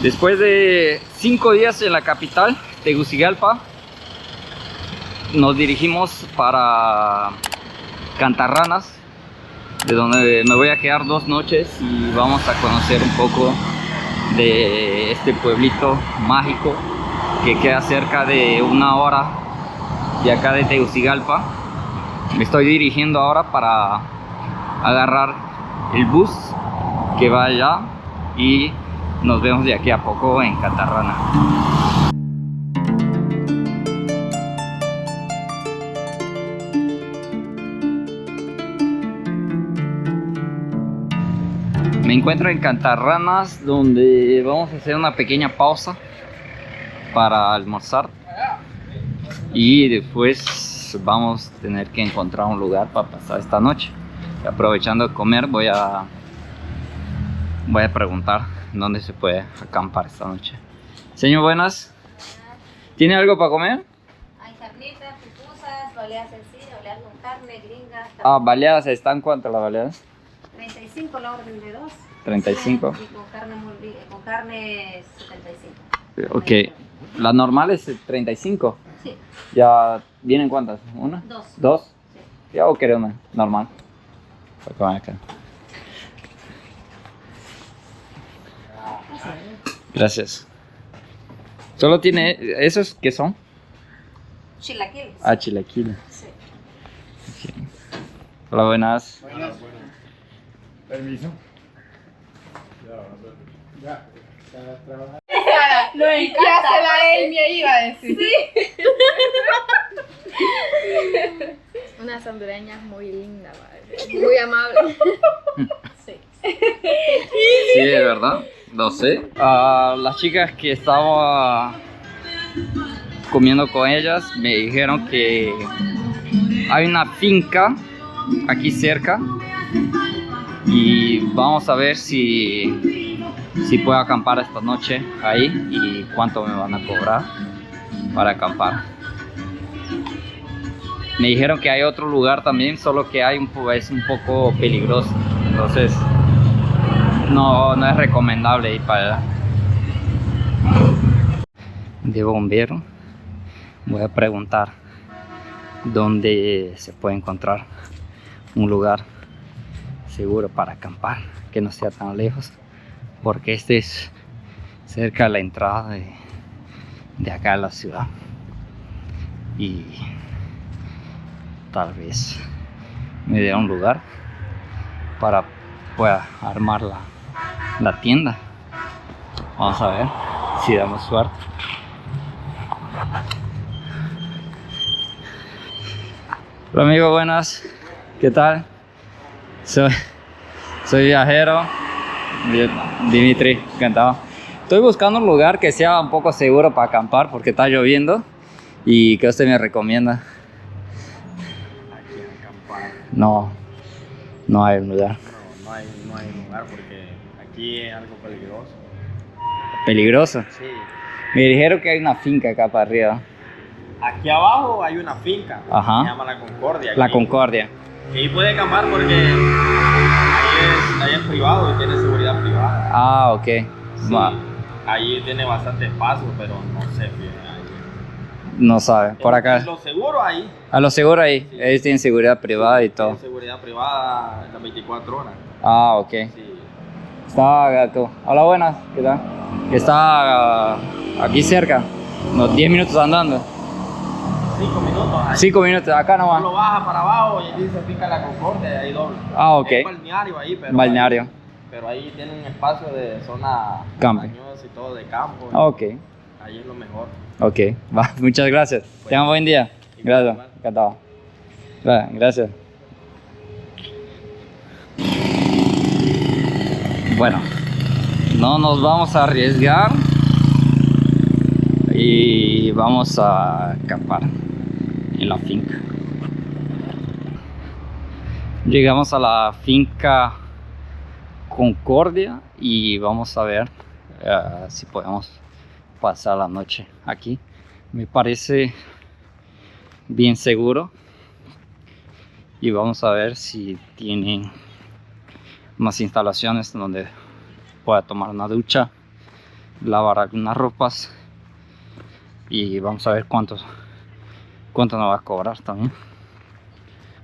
Después de 5 días en la capital, Tegucigalpa, nos dirigimos para Cantarranas, de donde me voy a quedar 2 noches y vamos a conocer un poco de este pueblito mágico que queda cerca de 1 hora de acá de Tegucigalpa. Me estoy dirigiendo ahora para agarrar el bus que va allá y nos vemos de aquí a poco en Cantarrana. Me encuentro en Cantarranas, donde vamos a hacer una pequeña pausa para almorzar y después vamos a tener que encontrar un lugar para pasar esta noche. Y aprovechando de comer, voy a preguntar dónde se puede acampar esta noche. Señor, buenas. ¿Tiene algo para comer? Hay carnitas, pupusas, baleadas sencillas, baleadas con carne, gringas. Ah, baleadas, ¿están cuánto las baleadas? 35 la orden de 2. 35. Y con carne 75. Ok. ¿La normal es 35? Sí. ¿Ya vienen cuántas? ¿Una? 2. ¿Dos? Sí. ¿Ya o querés una normal? Acá. Gracias. Solo tiene... ¿Esos qué son? Chilaquiles. Ah, chilaquiles. Sí. Okay. Hola, buenas. Buenas. Permiso. Ya. Trabajar. Lo encanta la Elmia iba a decir. Una hondureña muy linda, madre. Muy amable. Sí. Sí, de verdad. No sé. Las chicas que estaba comiendo con ellas me dijeron que hay una finca aquí cerca y vamos a ver si puedo acampar esta noche ahí y cuánto me van a cobrar para acampar. Me dijeron que hay otro lugar también, solo que es un poco peligroso, entonces no es recomendable ir para allá. De bombero voy a preguntar dónde se puede encontrar un lugar seguro para acampar, que no sea tan lejos, porque este es cerca de la entrada de acá a la ciudad y tal vez me dé un lugar para pueda armar la tienda. Vamos a ver si damos suerte. Hola amigo, buenas. ¿Qué tal? Soy viajero. Dimitri, encantado. Estoy buscando un lugar que sea un poco seguro para acampar porque está lloviendo. ¿Y qué usted me recomienda? Aquí acampar. No hay un lugar. No hay lugar porque aquí es algo peligroso. ¿Peligroso? Sí. Me dijeron que hay una finca acá para arriba. Aquí abajo hay una finca. Ajá. Se llama La Concordia. La aquí. Concordia. Y ahí puede acampar porque ahí es privado y tiene seguridad privada. Ah, ok. Sí. Ahí tiene bastante espacio, pero no sé bien. No sabe. Por acá. Lo seguro ahí. A lo seguro ahí. Sí. Ellos tienen seguridad privada y todo. Tiene seguridad privada las 24 horas. Ah, ok. Sí. Está gato. Hola, buenas. ¿Qué tal? Está aquí cerca. Unos 10 minutos andando. 5 minutos. Ahí. 5 minutos. Acá nomás. Solo baja para abajo y ahí se pica La Concordia y ahí doble. Ah, ok. Es balneario ahí, pero Balneario. pero ahí tiene un espacio de zona Camping. montañosa y todo de campo. Ah, ok. Ahí es lo mejor. Ok. Va. Muchas gracias. Tengan buen día. Gracias. Encantado. Gracias. Bueno, no nos vamos a arriesgar y vamos a acampar en la finca. Llegamos a la finca Concordia y vamos a ver si podemos pasar la noche aquí. Me parece bien seguro y vamos a ver si tienen unas instalaciones donde pueda tomar una ducha lavar algunas ropas y vamos a ver cuánto nos va a cobrar también.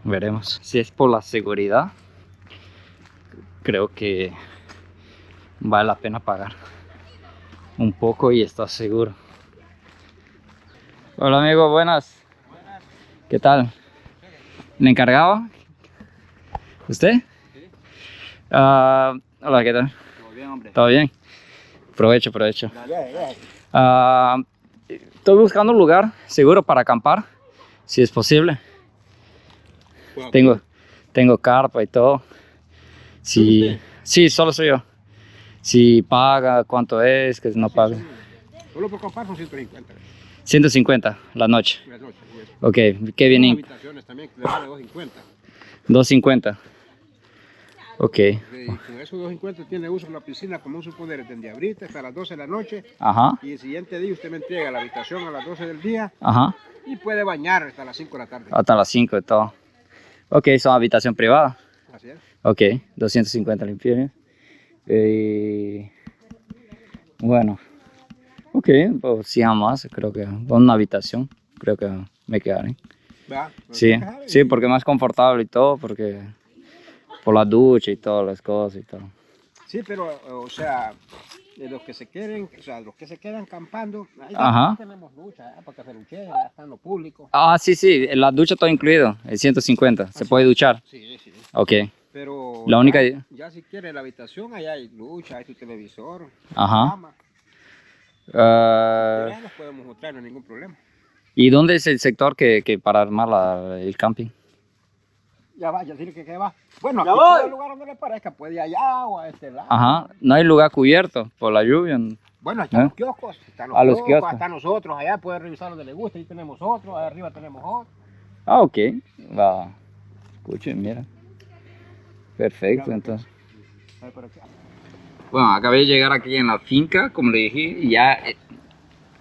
Veremos. Si es por la seguridad, creo que vale la pena pagar un poco y estar seguro. Hola amigo, buenas. ¿Qué tal? ¿El encargado? ¿Usted? Hola, ¿qué tal? Todo bien, hombre. ¿Todo bien? Provecho. Estoy buscando un lugar seguro para acampar, si es posible. Tengo carpa y todo. Sí, solo soy yo. Si paga, cuánto es, que no paga. Solo por acampar son 150. 150 la noche. La noche, y eso. Ok, ¿qué viene? Hay habitaciones también que le vale 250. 250. Ok. Y con esos 250 tiene uso en la piscina como un poder desde ahorita hasta las 12 de la noche. Ajá. Y el siguiente día usted me entrega la habitación a las 12 del día Ajá. y puede bañar hasta las 5 de la tarde. Hasta las 5 y todo. Ok, son habitación privada. Así es. Ok, 250 limpios. Bueno. Ok, pues si más, creo que con una habitación, creo que me quedaré. Va, Sí, sí, porque es más confortable y todo, porque por la ducha y todas las cosas y todo. Sí, pero, o sea, de los que se quieren, o sea, los que se quedan campando, ahí Ajá. tenemos ducha, para que se luchen, está en lo público. Ah, sí, la ducha todo incluido, el 150, se puede duchar. Sí. Ok, Pero La única- ya si quiere la habitación, allá hay ducha, hay tu televisor, Ajá. cama. Ah, Ya nos podemos mostrar, no hay ningún problema. ¿y dónde es el sector que para armar el camping? Ya va, ya tiene que va. Bueno, aquí todo el lugar donde le parezca, puede ir allá o a este lado. Ajá, no hay lugar cubierto por la lluvia. Bueno, están ¿Eh? los kioscos, están los Ah, los kioscos, kioscos. están nosotros, allá puede revisar donde le guste, ahí tenemos otro, allá arriba tenemos otro. Ah, ok, va. Escuchen, mira. Perfecto, entonces. A ver, por aquí. Bueno, acabé de llegar aquí en la finca, como le dije, y ya,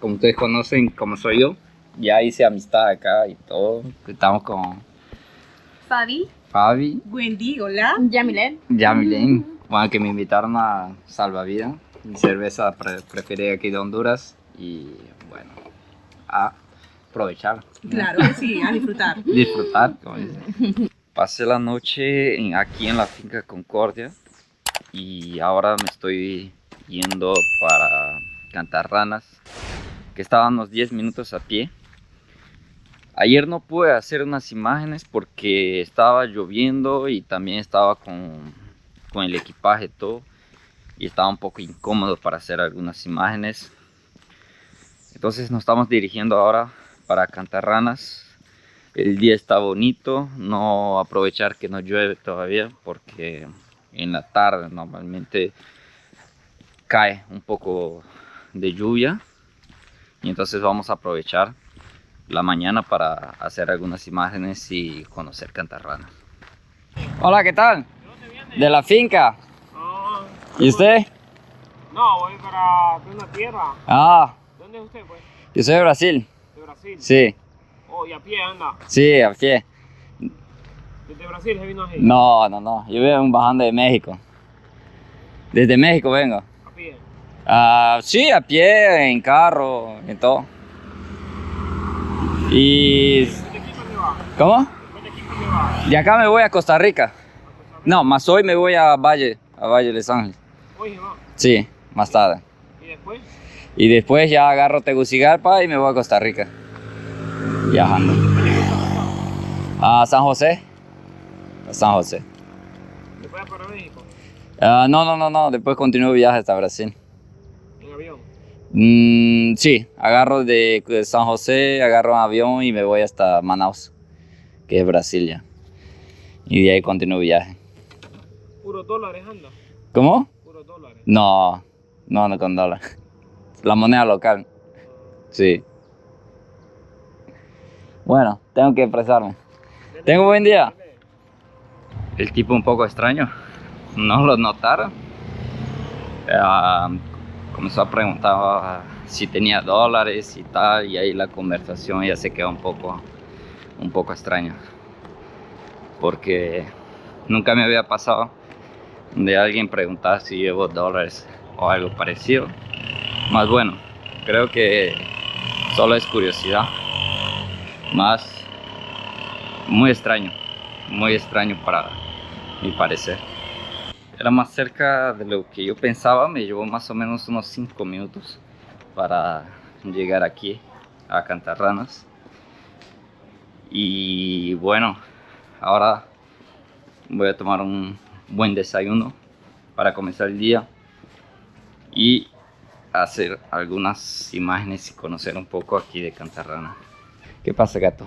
como ustedes conocen, como soy yo, ya hice amistad acá y todo. Estamos con Fabi, Wendy, hola. Yamilet. Yamilen, bueno, que me invitaron a Salvavidas, mi cerveza preferida aquí de Honduras, y bueno, a aprovechar, Claro que sí, a disfrutar. disfrutar, como dicen. Pasé la noche aquí en la finca Concordia y ahora me estoy yendo para Cantarranas, que estaba a unos 10 minutos a pie. Ayer no pude hacer unas imágenes porque estaba lloviendo y también estaba con el equipaje todo y estaba un poco incómodo para hacer algunas imágenes. Entonces nos estamos dirigiendo ahora para Cantarranas. El día está bonito, no aprovechar que no llueve todavía porque en la tarde normalmente cae un poco de lluvia y entonces vamos a aprovechar la mañana para hacer algunas imágenes y conocer Cantarranas. Hola, ¿qué tal? ¿De la finca? ¿Y usted? No, voy para una tierra. Ah, ¿Dónde es usted, pues? yo soy de Brasil. ¿De Brasil? Sí, Oh, y a pie anda. sí, a pie. ¿Desde Brasil se vino así? No, yo vengo bajando de México. Desde México vengo. A pie. Sí, a pie, en carro, en todo. Y... ¿De aquí para dónde va? ¿Cómo? ¿Después de aquí para dónde va? De acá me voy a Costa Rica. No, más hoy me voy a Valle de Los Ángeles. Hoy se va. Sí, más tarde. ¿Y después? Y después ya agarro Tegucigalpa y me voy a Costa Rica. Viajando. A San José. A San José. ¿Después para México? No. Después continúo el viaje hasta Brasil. ¿En avión? Sí, agarro de San José, agarro un avión y me voy hasta Manaus, que es Brasil ya. Y de ahí continúo el viaje. ¿Puros dólares anda? ¿Cómo? ¿Puros dólares? No con dólares. La moneda local. Sí. Bueno, tengo que expresarme. Tengo un buen día. El tipo un poco extraño. No lo notaron. Comenzó a preguntar si tenía dólares y tal. Y ahí la conversación ya se quedó un poco extraña. Porque nunca me había pasado de alguien preguntar si llevo dólares o algo parecido. Más bueno, creo que solo es curiosidad. Más muy extraño para mi parecer. Era más cerca de lo que yo pensaba, me llevó más o menos unos 5 minutos para llegar aquí a Cantarranas. Y bueno, ahora voy a tomar un buen desayuno para comenzar el día y hacer algunas imágenes y conocer un poco aquí de Cantarranas. ¿Qué pasa, gato?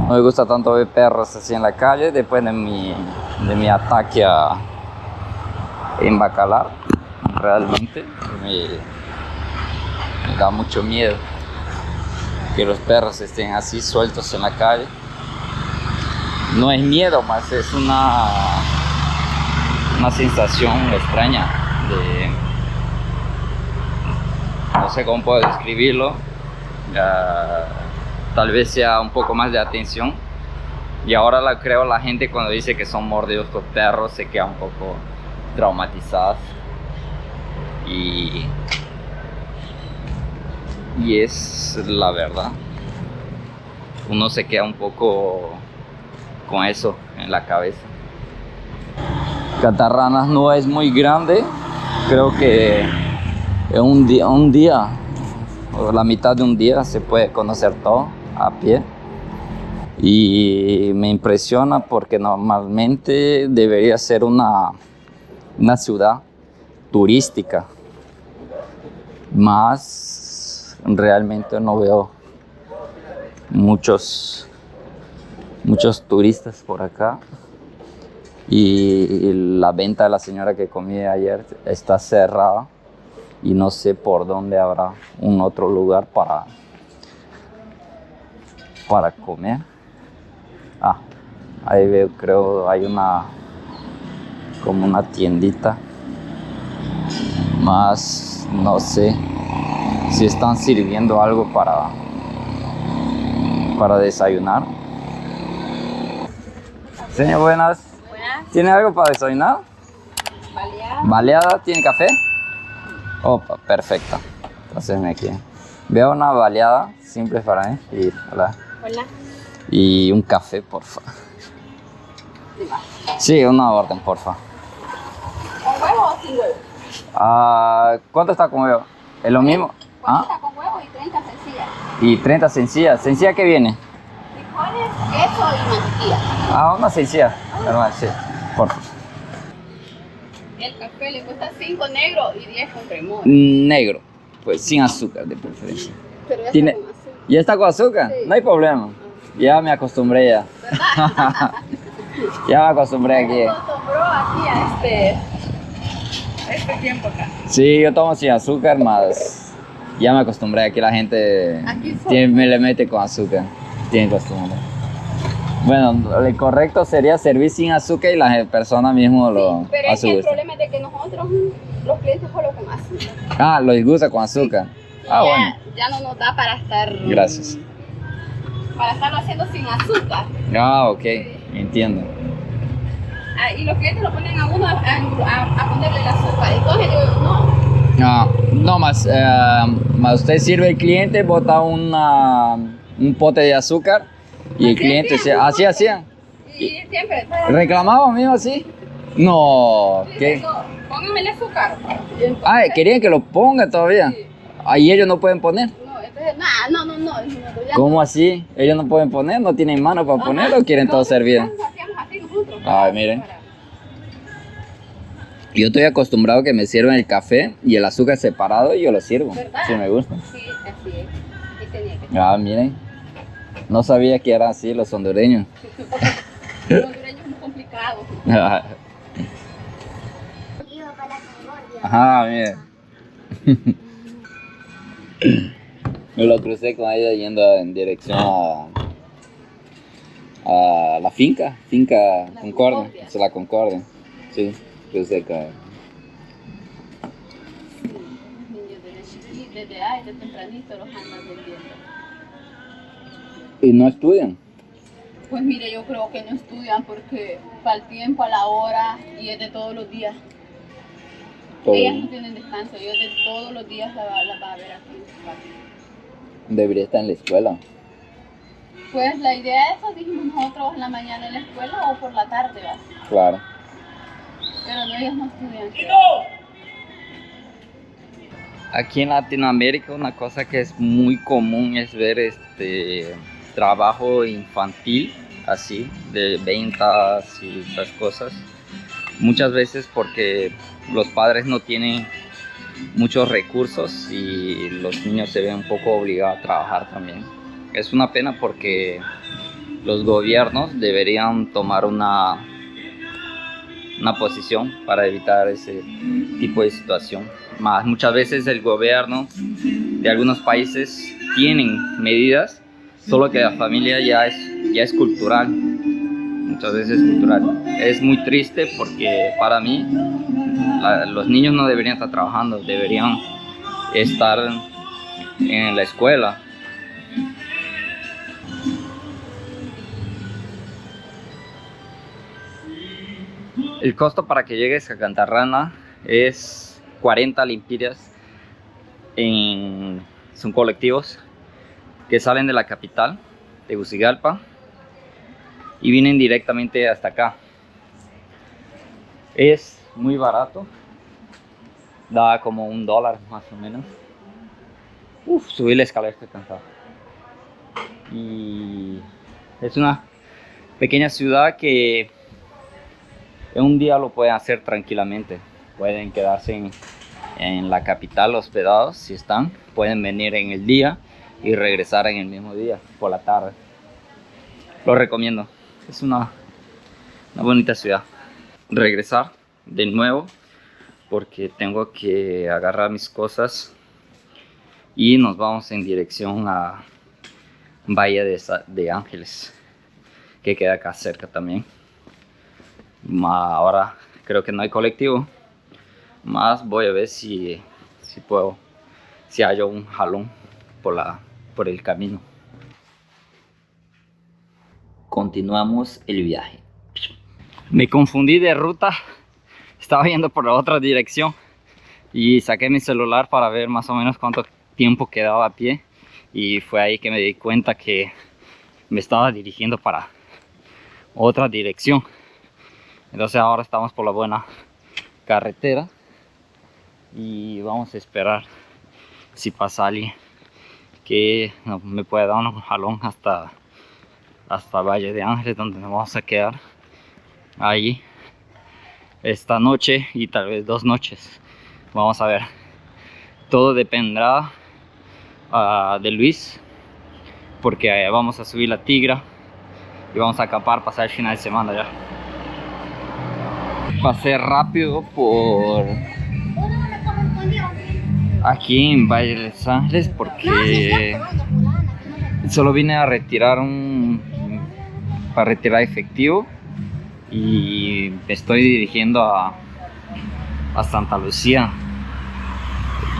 No me gusta tanto ver perros así en la calle después de mi ataque en Bacalar. Realmente me da mucho miedo que los perros estén así sueltos en la calle. No es miedo, más es una sensación extraña de, no sé cómo puedo describirlo. Tal vez sea un poco más de atención, y ahora creo la gente cuando dice que son mordidos por perros se queda un poco traumatizadas, y es la verdad, uno se queda un poco con eso en la cabeza. Cantarranas no es muy grande, creo que en un día o la mitad de un día se puede conocer todo a pie, y me impresiona porque normalmente debería ser una ciudad turística, más realmente no veo muchos turistas por acá, y la venta de la señora que comí ayer está cerrada y no sé por dónde habrá un otro lugar para comer. Ahí veo, creo hay como una tiendita, más no sé si están sirviendo algo para desayunar. Señor, buenas. ¿Tiene algo para desayunar? Baleada. ¿Baleada? ¿Tiene café? Opa, perfecto. Entonces aquí veo una baleada simple para mí y, hola. Y un café, porfa. Sí, una orden, porfa. ¿Con huevo o sin huevo? ¿Cuánto está con huevo? ¿Es lo mismo? 40 con huevo y 30 sencillas. Y 30 sencillas. ¿Sencilla qué viene? Frijoles, queso y mantequilla. Una sencilla. Normal, sí. Porfa. El café le cuesta 5 negro y 10 con cremón. Negro. Pues sin azúcar de preferencia. Pero ya ¿Tiene... está con azúcar. ¿Ya está con azúcar? Sí. No hay problema. Ya me acostumbré ya. Ya me acostumbré aquí. Me acostumbró aquí a este tiempo acá. Sí, yo tomo sin azúcar, más ya me acostumbré. Aquí la gente Aquí me le mete con azúcar. Tiene costumbre. Bueno, lo correcto sería servir sin azúcar y la persona mismo lo Pero es que el gusto. problema es de que nosotros, los clientes, solo con azúcar. Los gusta con azúcar. Bueno. Ya no nos da para estar... Gracias. Para estarlo haciendo sin azúcar. Ok. Entiendo. Y los clientes lo ponen a uno a ponerle el azúcar. Entonces yo no. No, más usted sirve el cliente, bota un pote de azúcar y el cliente así hacían. Y siempre... ¿Reclamaban mismo así? No, ¿qué? Póngame el azúcar. Querían que lo ponga todavía. Sí. Ahí ellos no pueden poner. No, entonces, no. Ya ¿Cómo así? ¿Ellos no pueden poner? ¿No tienen mano para poner o quieren todo servido? Hacíamos así nosotros. Miren. Yo estoy acostumbrado a que me sirvan el café y el azúcar separado y yo lo sirvo. ¿Verdad? Si me gusta. Sí, así es. Y tenía que Miren. No sabía que eran así los hondureños. Los hondureños es muy complicado. Miren. Me lo crucé con ella yendo en dirección a la finca Concordia. Es la Concordia. Sí, crucé con ella. Los niños desde tempranito los andan vendiendo. ¿Y no estudian? Pues mire, yo creo que no estudian porque para el tiempo, a la hora y es de todos los días. Ellas no tienen descanso, ellos de todos los días la va a ver aquí en su casa. Debería estar en la escuela. Pues la idea es eso, dijimos nosotros en la mañana en la escuela o por la tarde, ¿va? Claro. Pero no, ellos no estudian. Aquí en Latinoamérica una cosa que es muy común es ver trabajo infantil, así, de ventas y esas cosas. Muchas veces porque los padres no tienen muchos recursos y los niños se ven un poco obligados a trabajar también. Es una pena porque los gobiernos deberían tomar una posición para evitar ese tipo de situación. Muchas veces el gobierno de algunos países tienen medidas, solo que la familia ya es cultural. Muchas veces es cultural. Es muy triste porque para mí los niños no deberían estar trabajando, deberían estar en la escuela. El costo para que llegues a Cantarrana es 40 lempiras. Son colectivos que salen de la capital, Tegucigalpa, y vienen directamente hasta acá. Es muy barato, da como $1 más o menos. Subir la escalera estoy cansado. Y es una pequeña ciudad que en un día lo pueden hacer tranquilamente. Pueden quedarse en la capital hospedados si están. Pueden venir en el día y regresar en el mismo día, por la tarde. Lo recomiendo. Es una bonita ciudad. Regresar de nuevo porque tengo que agarrar mis cosas y nos vamos en dirección a Valle de Ángeles, que queda acá cerca también. Ahora creo que no hay colectivo, más voy a ver si puedo, si hallo un jalón por el camino. Continuamos el viaje. Me confundí de ruta, estaba yendo por la otra dirección y saqué mi celular para ver más o menos cuánto tiempo quedaba a pie, y fue ahí que me di cuenta que me estaba dirigiendo para otra dirección. Entonces ahora estamos por la buena carretera y vamos a esperar si pasa alguien que me pueda dar un jalón hasta Valle de Ángeles, donde nos vamos a quedar ahí esta noche y tal vez 2 noches. Vamos a ver, todo dependerá de Luis, porque vamos a subir la Tigra y vamos a acampar, pasar el final de semana ya. Pasé rápido por aquí en Valle de Los Ángeles porque solo vine a retirar para retirar efectivo y me estoy dirigiendo a Santa Lucía.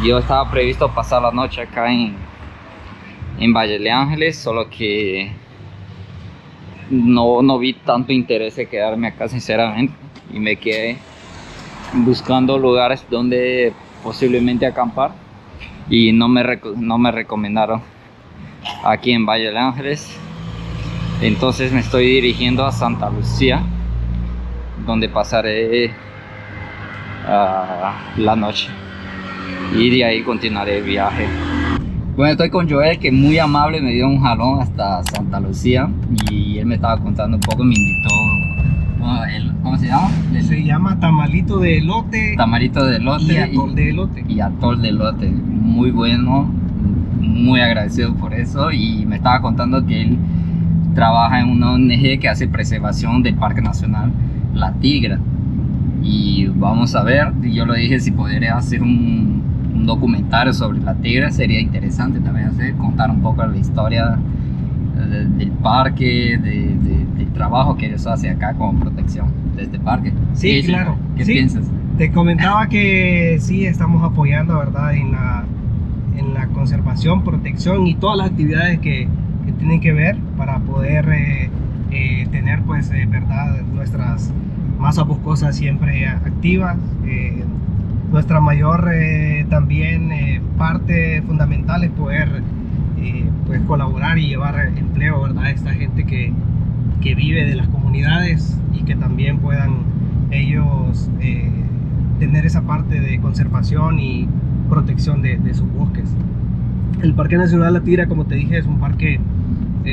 Yo estaba previsto pasar la noche acá en Valle de Ángeles, solo que no vi tanto interés de quedarme acá sinceramente, y me quedé buscando lugares donde posiblemente acampar y no me recomendaron aquí en Valle de Ángeles. Entonces me estoy dirigiendo a Santa Lucía, donde pasaré la noche y de ahí continuaré el viaje. Bueno, estoy con Joel, que muy amable me dio un jalón hasta Santa Lucía y él me estaba contando un poco, me invitó. ¿Cómo se llama? Se llama tamalito de elote. Tamalito de elote y atol de elote. Y atol de elote. Muy bueno, muy agradecido por eso. Y me estaba contando que él trabaja en una ONG que hace preservación del Parque Nacional La Tigra. Y vamos a ver, yo le dije si podría hacer un documentario sobre La Tigra, sería interesante también contar un poco la historia del parque, del trabajo que ellos hacen acá como protección de este parque. Sí, claro. ¿Qué sí, piensas? Te comentaba que sí, estamos apoyando, ¿verdad?, en la conservación, protección y todas las actividades que tienen que ver para poder pues, verdad, nuestras masas boscosas siempre activas. Nuestra mayor también parte fundamental es poder pues colaborar y llevar empleo, ¿verdad?, a esta gente que vive de las comunidades y que también puedan ellos tener esa parte de conservación y protección de sus bosques. El Parque Nacional La Tira, como te dije, es un parque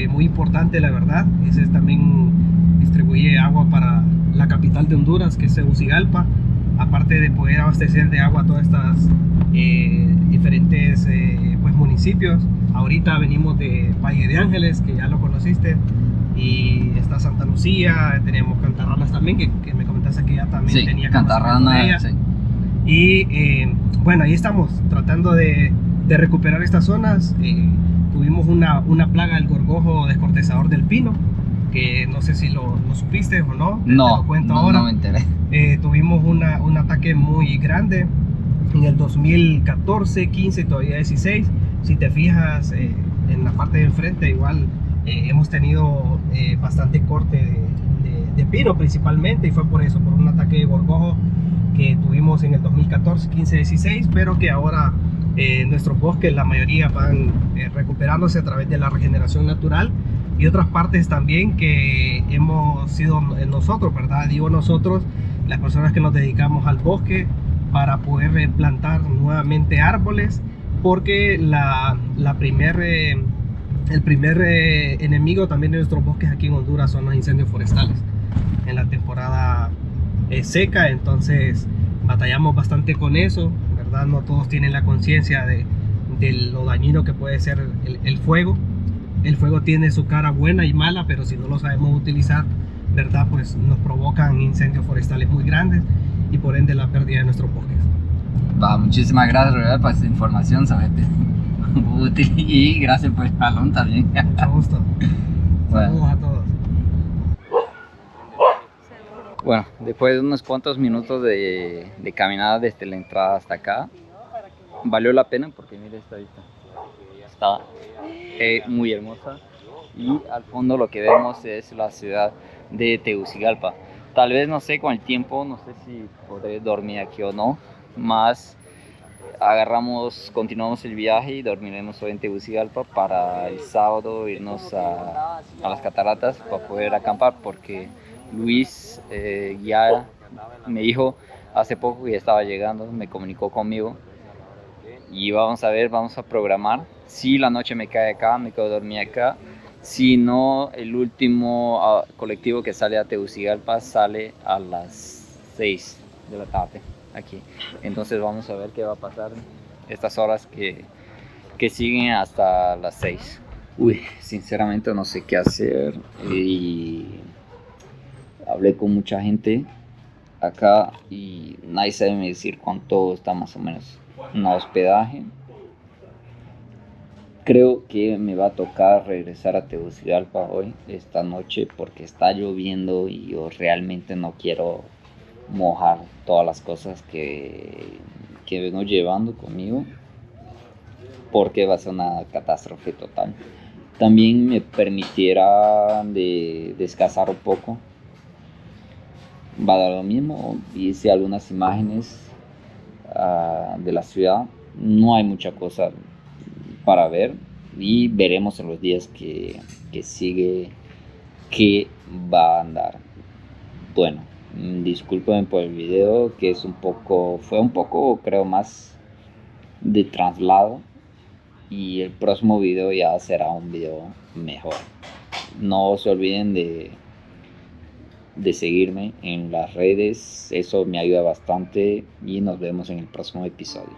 muy importante, la verdad. Ese también distribuye agua para la capital de Honduras, que es Tegucigalpa, aparte de poder abastecer de agua a todas estas diferentes pues, municipios. Ahorita venimos de Valle de Ángeles, que ya lo conociste, y está Santa Lucía, tenemos Cantarranas también, que me comentaste que ya también Sí, tenía Cantarrana, sí. Y bueno, ahí estamos tratando de recuperar estas zonas. Tuvimos una plaga del gorgojo descortezador del pino, que no sé si lo supiste o no. Te lo cuento ahora. No me enteré. Tuvimos un ataque muy grande en el 2014, 15 y todavía 16. Si te fijas en la parte de enfrente, igual hemos tenido bastante corte de pino principalmente, y fue por eso, por un ataque de gorgojo que tuvimos en el 2014, 15, 16, pero que ahora nuestros bosques, la mayoría, van recuperándose a través de la regeneración natural, y otras partes también que hemos sido nosotros, ¿verdad? Digo nosotros, las personas que nos dedicamos al bosque, para poder plantar nuevamente árboles, porque el primer enemigo también de nuestros bosques aquí en Honduras son los incendios forestales en la temporada seca. Entonces batallamos bastante con eso, ¿verdad? No todos tienen la conciencia de lo dañino que puede ser el fuego. El fuego tiene su cara buena y mala, pero si no lo sabemos utilizar, ¿verdad?, pues nos provocan incendios forestales muy grandes y por ende la pérdida de nuestros bosques. Muchísimas gracias, Roberto, por esta información, sabete. Útil, y gracias por el balón también. Mucho gusto. Saludos a todos. Bueno, después de unos cuantos minutos de caminada desde la entrada hasta acá, valió la pena porque mire esta vista. Está muy hermosa, y al fondo lo que vemos es la ciudad de Tegucigalpa. Tal vez, no sé, con el tiempo, no sé si podré dormir aquí o no, más continuamos el viaje y dormiremos hoy en Tegucigalpa para el sábado irnos a las cataratas para poder acampar, porque Luis ya me dijo hace poco que estaba llegando, me comunicó conmigo, y vamos a ver, vamos a programar. Si la noche me cae acá, me quedo dormir acá. Si no, el último colectivo que sale a Tegucigalpa sale a las 6 de la tarde aquí. Entonces vamos a ver qué va a pasar estas horas que siguen hasta las 6. Uy, sinceramente no sé qué hacer, y hablé con mucha gente acá y nadie sabe decir cuánto está más o menos un hospedaje. Creo que me va a tocar regresar a Tegucigalpa hoy, esta noche, porque está lloviendo y yo realmente no quiero mojar todas las cosas que vengo llevando conmigo, porque va a ser una catástrofe total. También me permitiera de descansar un poco. Va a dar lo mismo. Hice algunas imágenes de la ciudad. No hay mucha cosa para ver, y veremos en los días que sigue qué va a andar. Bueno, disculpen por el video, que fue un poco creo más de traslado, y el próximo video ya será un video mejor. No se olviden de seguirme en las redes, eso me ayuda bastante, y nos vemos en el próximo episodio.